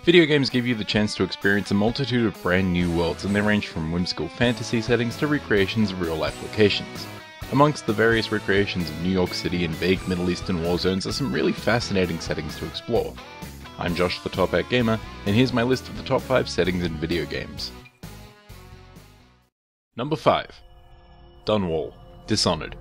Video games give you the chance to experience a multitude of brand new worlds, and they range from whimsical fantasy settings to recreations of real-life locations. Amongst the various recreations of New York City and vague Middle Eastern war zones are some really fascinating settings to explore. I'm Josh the Top Hat Gamer, and here's my list of the top 5 settings in video games. Number 5. Dunwall, Dishonored.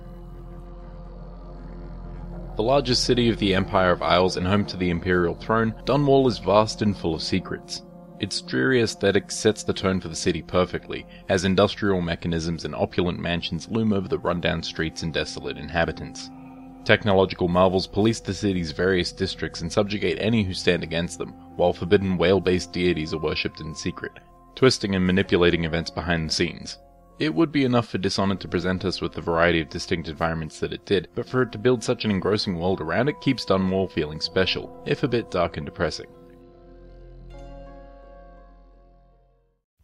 The largest city of the Empire of Isles and home to the Imperial Throne, Dunwall is vast and full of secrets. Its dreary aesthetic sets the tone for the city perfectly, as industrial mechanisms and opulent mansions loom over the rundown streets and desolate inhabitants. Technological marvels police the city's various districts and subjugate any who stand against them, while forbidden whale-based deities are worshipped in secret, twisting and manipulating events behind the scenes. It would be enough for Dishonored to present us with the variety of distinct environments that it did, but for it to build such an engrossing world around it keeps Dunwall feeling special, if a bit dark and depressing.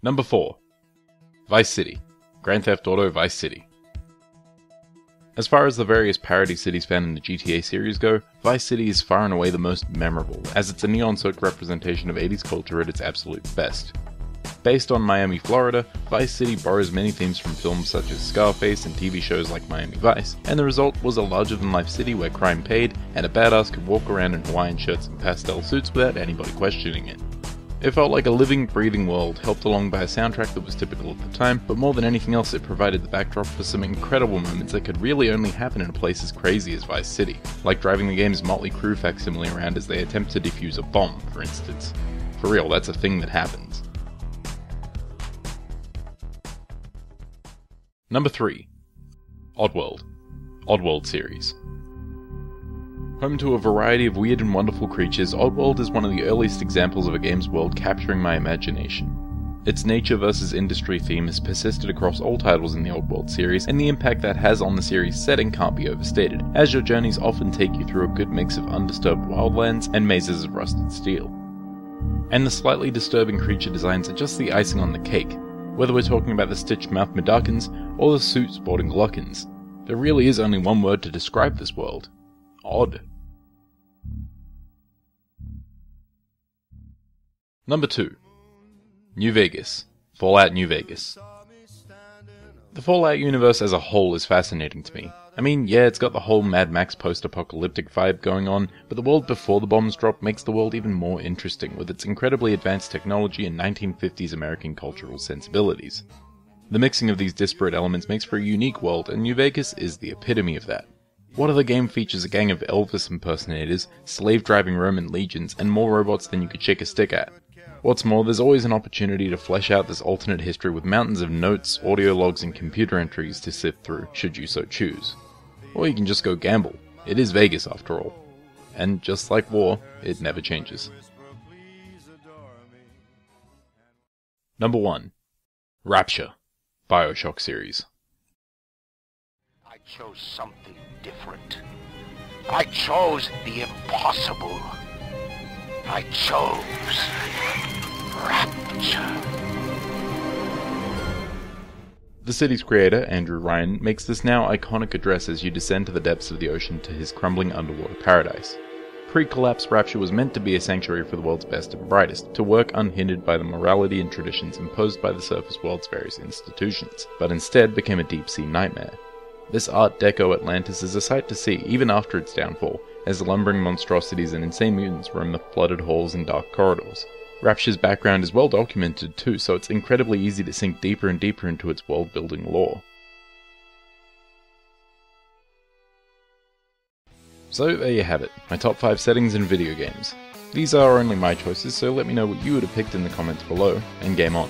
Number 4. Vice City, Grand Theft Auto Vice City. As far as the various parody cities found in the GTA series go, Vice City is far and away the most memorable, as it's a neon-soaked representation of 80s culture at its absolute best. Based on Miami, Florida, Vice City borrows many themes from films such as Scarface and TV shows like Miami Vice, and the result was a larger-than-life city where crime paid, and a badass could walk around in Hawaiian shirts and pastel suits without anybody questioning it. It felt like a living, breathing world, helped along by a soundtrack that was typical at the time, but more than anything else it provided the backdrop for some incredible moments that could really only happen in a place as crazy as Vice City, like driving the game's Motley Crue facsimile around as they attempt to defuse a bomb, for instance. For real, that's a thing that happens. Number 3. Oddworld, Oddworld series. Home to a variety of weird and wonderful creatures, Oddworld is one of the earliest examples of a game's world capturing my imagination. Its nature versus industry theme has persisted across all titles in the Oddworld series, and the impact that has on the series' setting can't be overstated, as your journeys often take you through a good mix of undisturbed wildlands and mazes of rusted steel. And the slightly disturbing creature designs are just the icing on the cake, whether we're talking about the stitched-mouthed Medakans or the suit-sporting Glukkons. There really is only one word to describe this world. Odd. Number 2. New Vegas, Fallout New Vegas. The Fallout universe as a whole is fascinating to me. I mean, yeah, it's got the whole Mad Max post-apocalyptic vibe going on, but the world before the bombs drop makes the world even more interesting with its incredibly advanced technology and 1950s American cultural sensibilities. The mixing of these disparate elements makes for a unique world, and New Vegas is the epitome of that. What other game features a gang of Elvis impersonators, slave-driving Roman legions, and more robots than you could shake a stick at? What's more, there's always an opportunity to flesh out this alternate history with mountains of notes, audio logs, and computer entries to sift through, should you so choose. Or you can just go gamble. It is Vegas after all. And just like war, it never changes. Number 1. Rapture, BioShock series. I chose something different. I chose the impossible. I chose Rapture. The city's creator, Andrew Ryan, makes this now iconic address as you descend to the depths of the ocean to his crumbling underwater paradise. Pre-collapse, Rapture was meant to be a sanctuary for the world's best and brightest, to work unhindered by the morality and traditions imposed by the surface world's various institutions, but instead became a deep-sea nightmare. This Art Deco Atlantis is a sight to see, even after its downfall, as lumbering monstrosities and insane mutants roam the flooded halls and dark corridors. Rapture's background is well documented too, so it's incredibly easy to sink deeper and deeper into its world-building lore. So there you have it, my top 5 settings in video games. These are only my choices, so let me know what you would have picked in the comments below, and game on.